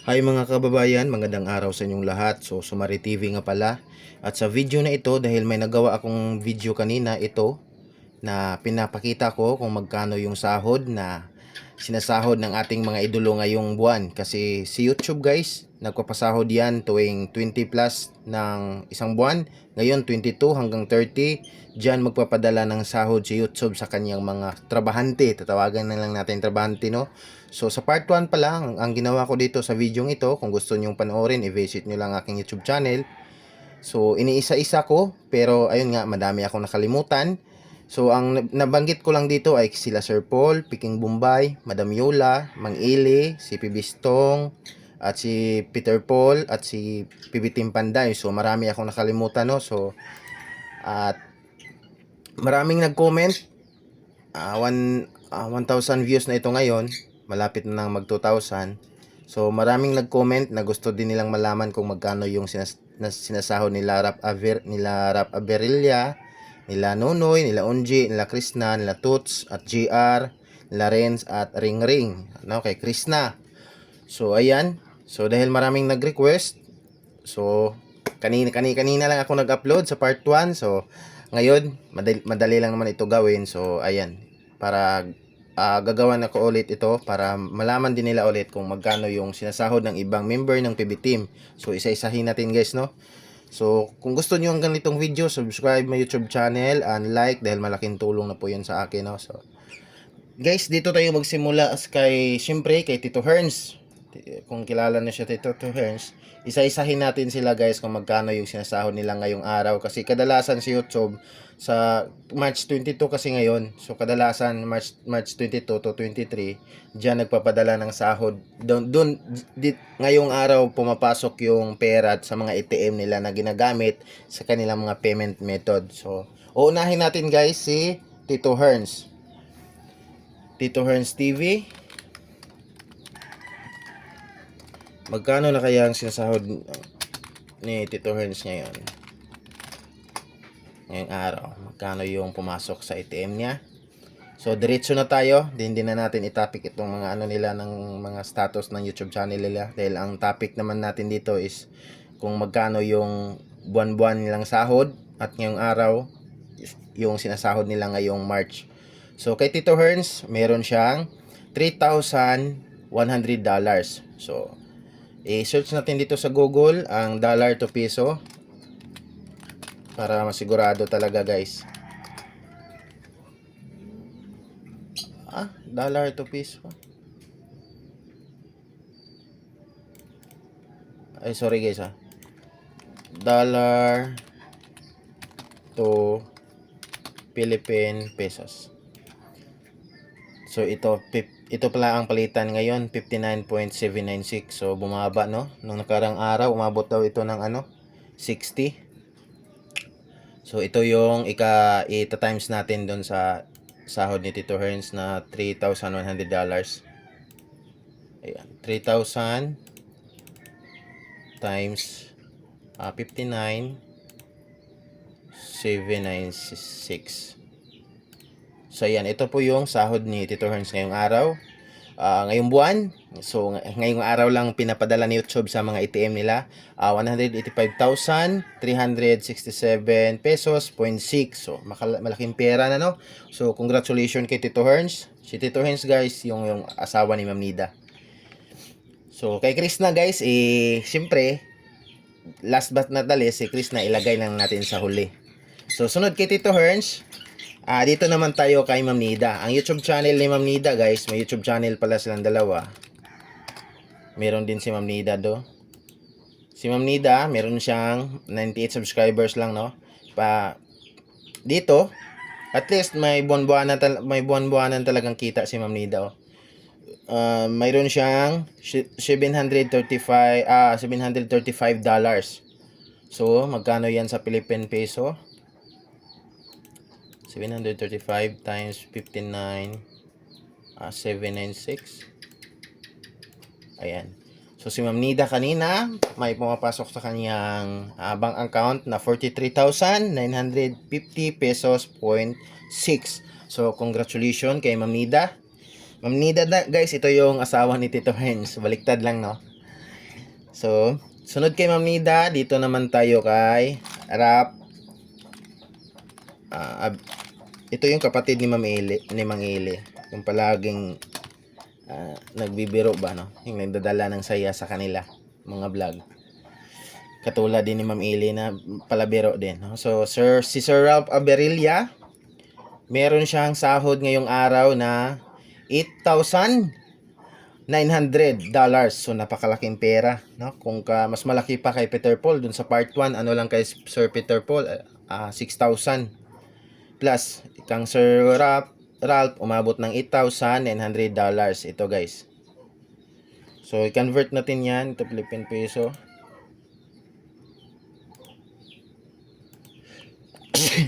Hi mga kababayan, magandang araw sa inyong lahat. So, Sumari TV nga pala. At sa video na ito, dahil may nagawa akong video kanina ito na pinapakita ko kung magkano yung sahod na sinasahod ng ating mga idolo ngayong buwan. Kasi si YouTube guys, nagpapasahod yan tuwing 20 plus ng isang buwan. Ngayon 22 hanggang 30, dyan magpapadala ng sahod si YouTube sa kanyang mga trabahante. Tatawagan na lang natin trabahante, no? So sa part 1 pa lang, ang ginawa ko dito sa video ito, kung gusto nyong panoorin, i-visit nyo lang aking YouTube channel. So iniisa-isa ko, pero ayun nga, madami akong nakalimutan. So ang nabanggit ko lang dito ay sila Sir Paul, Piking Bombay, Madam Yola, Mang Ili, si Pibistong, at si Peter Paul, at si PB Team Panday. So marami akong nakalimutan, no. So at maraming nag-comment. 1,000 views na ito ngayon, malapit na mag 2,000. So maraming nag-comment na gusto din nilang malaman kung magkano yung sinasahod nila Rap Aberilla, nila Nonoy, nila Unji, nila Krishna, nila Toots at GR, nila Renz at Ring Ring, no, kay Krishna. So ayan, so dahil maraming nag-request, so kanina lang ako nag-upload sa part 1. So ngayon madali lang naman ito gawin. So ayan, para gagawan ako ulit ito para malaman din nila ulit kung magkano yung sinasahod ng ibang member ng PB Team. So isa-isahin natin guys, no. So kung gusto niyo ang ganitong video, subscribe my YouTube channel and like, dahil malaking tulong na po yun sa akin, no. So guys, dito tayo magsimula syempre kay Tito Herns. Kung kilala na siya, Tito Herns, isa-isahin natin sila guys kung magkano yung sinasahod nila ngayong araw. Kasi kadalasan si YouTube sa March 22 kasi ngayon. So kadalasan March 22 to 23, diyan nagpapadala ng sahod. Ngayong araw pumapasok yung pera sa mga ATM nila na ginagamit sa kanilang mga payment method. So uunahin natin guys si Tito Herns. Tito Herns TV. Magkano na kaya ang sinasahod ni Tito Herns ngayong araw? Magkano yung pumasok sa ATM niya? So diretso na tayo. Din na natin i-topic itong mga ano nila ng mga status ng YouTube channel nila, dahil ang topic naman natin dito is kung magkano yung buwan-buwan nilang sahod at ngayong araw yung sinasahod nila ngayong March. So kay Tito Herns, meron siyang $3,100. So i-search natin dito sa Google ang dollar to peso para masigurado talaga guys. Dollar to peso. Ay, sorry guys Dollar to Philippine pesos. So ito pala ang palitan ngayon, 59.796. So bumaba, no? Nung nakarang araw umabot daw ito ng 60. So ito yung ita-times natin doon sa sahod ni Tito Herns na $3,100. Ayan, 3,000 times 59,796. So ayan, ito po yung sahod ni Tito Herns ngayong araw, ngayong buwan. So ngayong araw lang pinapadala ni YouTube sa mga ATM nila 185,367 pesos 0.6. So malaking pera na, no. So congratulations kay Tito Herns. Si Tito Herns guys, yung asawa ni Ma'am Nida. So kay Krishna guys, siyempre last but not the least, si Krishna ilagay lang natin sa huli. So sunod kay Tito Herns, dito naman tayo kay Ma'am Nida. Ang YouTube channel ni Ma'am Nida guys, may YouTube channel pala silang dalawa. Meron din si Ma'am Nida Si Ma'am Nida, meron siyang 98 subscribers lang, no. Dito, at least may buwan-buwanan talagang kita si Ma'am Nida, mayroon siyang $735. So magkano yan sa Philippine peso? 735 times 59,796. Ayan. So si Ma'am Nida kanina, may pumapasok sa kanyang bank account na 43,950 pesos 0.6. So congratulations kay Ma'am Nida. Ma'am Nida guys, ito yung asawa ni Tito Herns. Baliktad lang, no. So, sunod kay Ma'am Nida, dito naman tayo kay Rap. Ito yung kapatid ni Ma'am Eli, ni Mang Eli. Yung palaging nagbibiro ba, no? Yung nagdadala ng saya sa kanila, mga vlog. Katulad din ni Ma'am Eli na palabiro din. No? So, si Sir Ralph Aberilla, meron siyang sahod ngayong araw na $8,900. So, napakalaking pera. No? Kung mas malaki pa kay Peter Paul, dun sa part 1, ano lang kay Sir Peter Paul, 6,000. Plus, kang Sir Ralph, umabot ng $8,900. Ito guys. So, i-convert natin yan to Philippine Peso.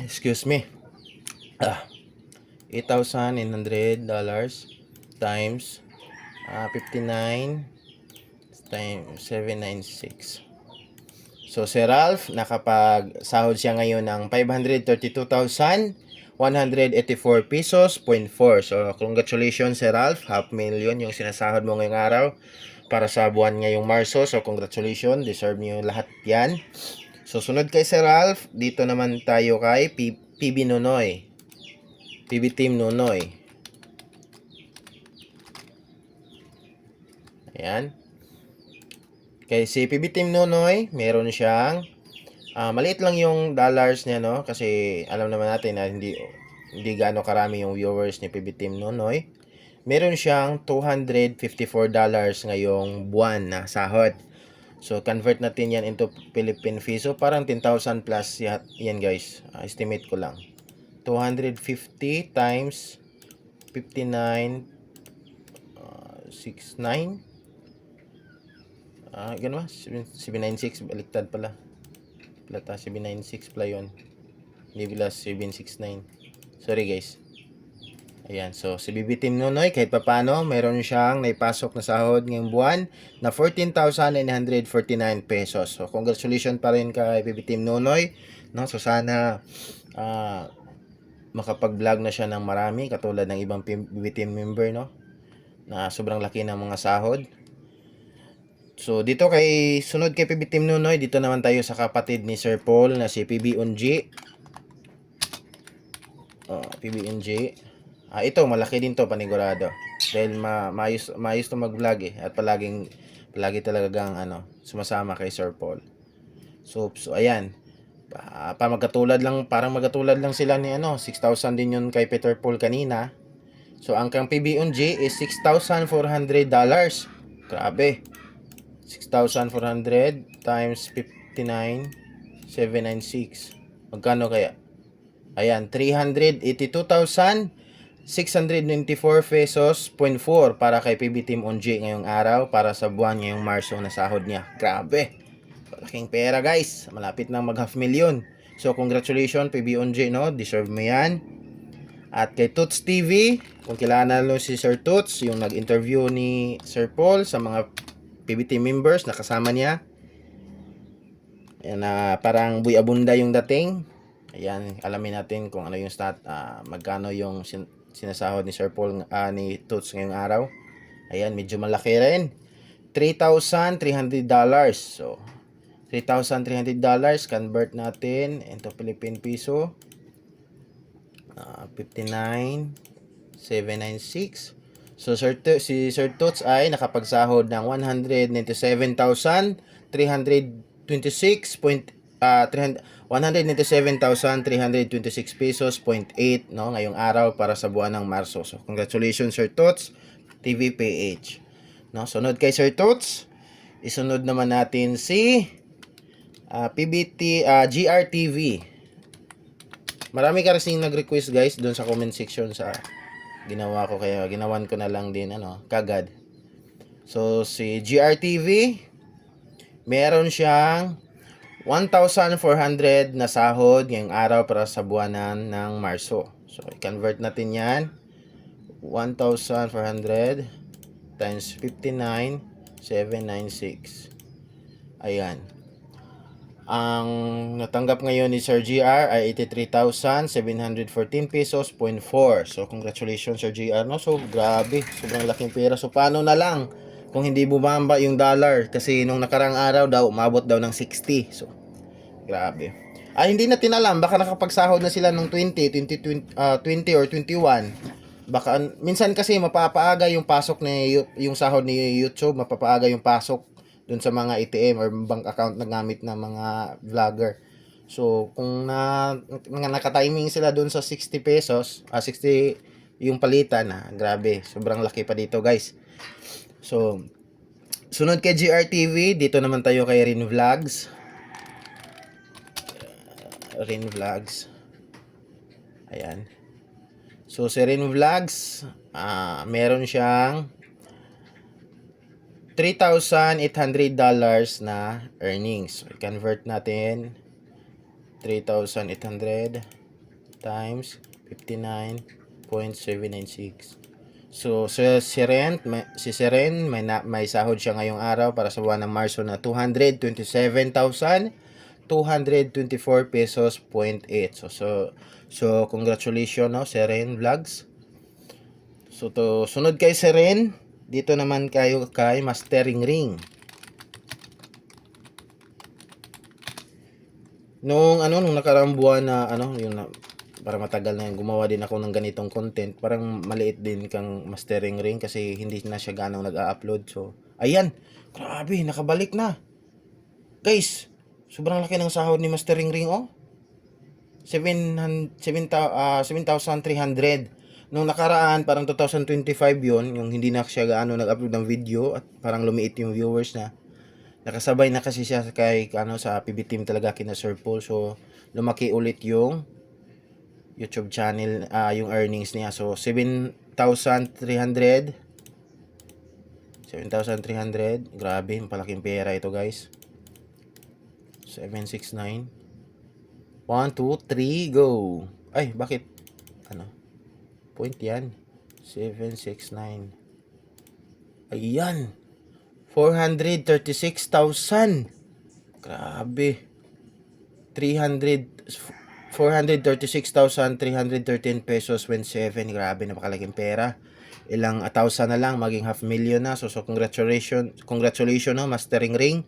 Excuse me. $8,900 times 59 times 796. So, si Ralph, nakapag-sahod siya ngayon ng 532,184 pesos, 0.4. So, congratulations, si Ralph. $500,000 yung sinasahod mo ngayong araw para sa buwan ngayong Marso. So, congratulations. Deserve niyo lahat yan. So, sunod kay si Ralph, dito naman tayo kay PB Nonoy. PB Team Nonoy. Ayan. Kay si PB Team Nonoy, meron siyang maliit lang yung dollars niya, no? Kasi alam naman natin na hindi gaano karami yung viewers ni PB Team Nonoy. Meron siyang $254 ngayong buwan na sahod. So, convert natin yan into Philippine Peso. Parang 10,000 plus yan guys. Estimate ko lang. 250 times 59 69 ganun ba? 796 baliktad pala. Plata 796 pala yun. Hindi pala 769. Sorry guys. Ayan, so si BB Team Nonoy kahit papano meron siyang naipasok na sahod ngayong buwan na 14,949 pesos. So congratulations pa rin kay BB Team Nonoy, no? So sana makapag-vlog na siya ng marami katulad ng ibang BB Team member, no? Na sobrang laki ng mga sahod. So dito sunod kay PB Team Nonoy, dito naman tayo sa kapatid ni Sir Paul na si PB Unji. PB Unji. Ito malaki din to panigurado. Dahil maayos to mag-vlog at palagi talagang sumasama kay Sir Paul. So ayan. Parang magkatulad lang sila ni 6,000 din yun kay Peter Paul kanina. So ang kang PB Unji is $6,400. Grabe. 6,400 times 59 796. Magkano kaya? Ayan, 382,694 pesos 0.4 para kay PB Team Unji ngayong araw para sa buwan ngayong Marso na sahod niya. Grabe. Malaking pera guys. Malapit na mag $500,000. So congratulations PB Unji, no? Deserve mo yan. At kay Toots TV, kung kilala nyo si Sir Toots, yung nag-interview ni Sir Paul sa mga PBT members na kasama niya. Ayan, parang buy abunda yung dating. Ayan, alamin natin kung ano yung magkano yung sinasahod ni Sir Paul ni Toots ngayong araw. Ayan, medyo malaki rin. $3,300. So, $3,300 convert natin into Philippine Peso. 59,796. So si Sir Toots ay nakapagsahod ng 197,326 pesos 0.8, no, ngayong araw para sa buwan ng Marso. So congratulations Sir Toots TVPH. No, sunod kay Sir Toots, isunod naman natin si GRTV. Marami ka kasing nag-request guys doon sa comment section sa ginawa ko, kaya ginawan ko na lang din kagad. So si GRTV meron siyang 1,400 na sahod ngayong araw para sa buwanan ng Marso. So i-convert natin yan. 1,400 times 59,796. Ayan. Ang natanggap ngayon ni Sir GR ay 83,714 pesos 0.4. So congratulations Sir GR, no? So grabe, sobrang laking pera. So paano na lang kung hindi bumaba yung dollar. Kasi nung nakarang araw daw, umabot daw ng 60. So, grabe. Hindi natin alam. Baka nakapagsahod na sila ng 20 or 21. Baka, minsan kasi mapapaaga yung pasok ni, yung sahod ni YouTube. Mapapaaga yung pasok dun sa mga ATM or bank account na gamit ng mga vlogger. So, kung naka-timing sila dun sa 60 pesos, 60 yung palitan, grabe. Sobrang laki pa dito, guys. So, sunod kay GRTV, dito naman tayo kay Rin Vlogs. Rin Vlogs. Ayan. So, si Rin Vlogs, meron siyang $3,800 na earnings. So, i-convert natin 3,800 times 59.796. So, si Ren, may sahod siya ngayong araw para sa buwan ng Marso na 227,224 pesos 0.8. So congratulations, no, si Ren Vlogs. So, sunod kay si Ren, dito naman kayo kay Mastering Ring. Nung nakaraang buwan na para matagal na yung gumawa din ako ng ganitong content, parang maliit din kang Mastering Ring kasi hindi na siya ganong nag-a-upload. So, ayan, grabe, nakabalik na. Guys, sobrang laki ng sahod ni Mastering Ring, oh. 7,300. Nung nakaraan, parang 2025 yon, yung hindi na siya gaano nag-upload ng video at parang lumiit yung viewers na. Nakasabay na kasi siya kay sa PB Team talaga kina Sir Paul. So, lumaki ulit yung YouTube channel, yung earnings niya. So, 7,300. Grabe, palaking pera ito, guys. 769. 1, 2, 3, go. Ay, bakit? Point yan. 769. Ayan. 436,000. Grabe. 436,313 pesos 27. Grabe, napakalaking pera. Ilang 1,000 na lang, maging 500,000 na. So congratulations, no, Mastering Ring.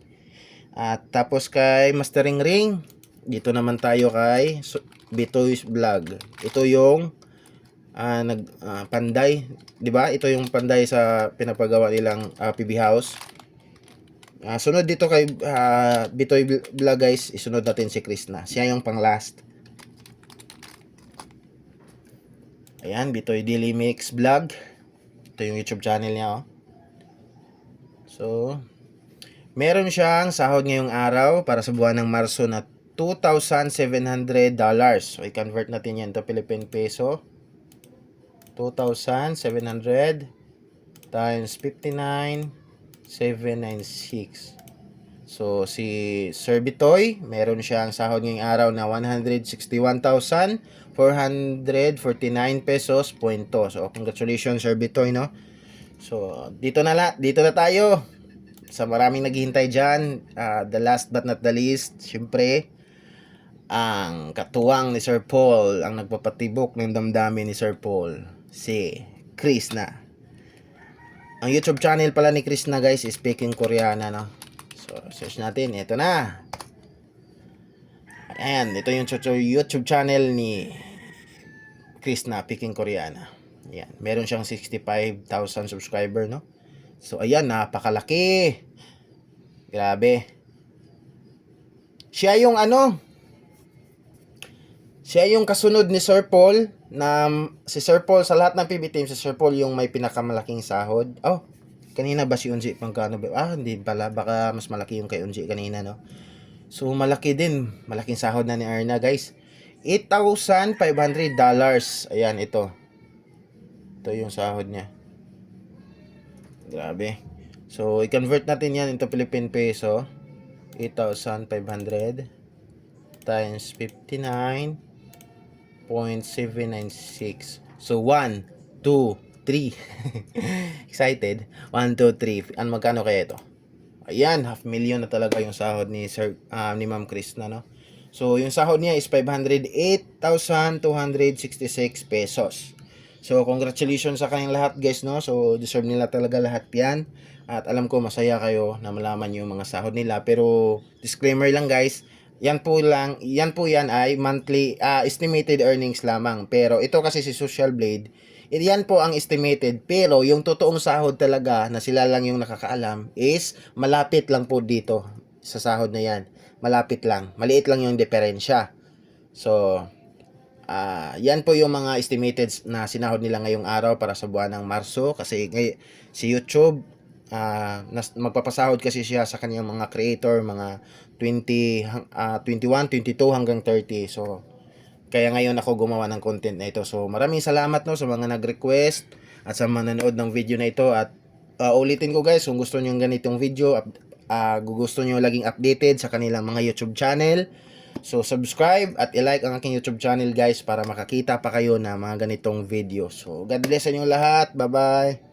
At tapos kay Mastering Ring, dito naman tayo kay Bitoy's Vlog. Ito yung panday, 'di ba? Ito yung panday sa pinapagawa nilang PB House. Sunod dito kay Bitoy Vlog, guys, isunod natin si Krishna. Siya yung pang last. Ayan, Bitoy Daily Mix Vlog. Ito yung YouTube channel niya, oh. So, meron siyang sahod ngayong araw para sa buwan ng Marso na $2,700. So, i-convert natin yan to Philippine Peso. 2,700 times 59,796. So, si Sir Bitoy, meron siyang sahod ngayong araw na 161,449 pesos 0.2. So, congratulations, Sir Bitoy, no? So, dito na tayo. Sa maraming naghihintay dyan, the last but not the least, syempre, ang katuwang ni Sir Paul, ang nagpapatibok ng damdamin ni Sir Paul, si Krishna. Ang YouTube channel pala ni Krishna, guys, is Speaking Koreana, no? So, search natin. Ito na. Ayan, ito yung YouTube channel ni Krishna, Speaking Koreana. Ayan, meron siyang 65,000 subscriber, no? So, ayan, napakalaki. Grabe. Siya yung kasunod ni Sir Paul, na si Sir Paul sa lahat ng PB Team, si Sir Paul yung may pinakamalaking sahod. Oh, kanina ba si Unji pangkano ba? Hindi pala, baka mas malaki yung kay Unji kanina, no? So malaki din, malaking sahod na ni Erna, guys. $8,500. Ayan, ito yung sahod niya. Grabe. So i-convert natin yan into Philippine Peso. 8,500 times 59.796. So 1, 2, 3. Excited? 1, 2, 3. Magkano kaya ito? Ayan, 500,000 na talaga yung sahod ni ni Ma'am Krishna, no? So yung sahod niya is 508,266 pesos. So, congratulations sa kanilang lahat guys, no? So, deserve nila talaga lahat yan. At alam ko masaya kayo na malaman yung mga sahod nila. Pero, disclaimer lang guys, yan ay monthly, estimated earnings lamang. Pero, ito kasi si Social Blade, yan po ang estimated. Pero, yung totoong sahod talaga na sila lang yung nakakaalam is malapit lang po dito sa sahod na yan. Malapit lang. Maliit lang yung diferensya. So, yan po yung mga estimated na sinahod nila ngayong araw para sa buwan ng Marso kasi si YouTube magpapasahod kasi siya sa kanyang mga creator mga 21, 22 hanggang 30. So kaya ngayon ako gumawa ng content na ito. So maraming salamat no sa mga nag-request at sa mga nanood ng video na ito at ulitin ko guys, kung gusto niyo ng ganitong video, gusto niyo laging updated sa kanilang mga YouTube channel, so subscribe at i-like ang aking YouTube channel guys para makakita pa kayo ng mga ganitong video. So God bless sa inyo lahat. Bye bye.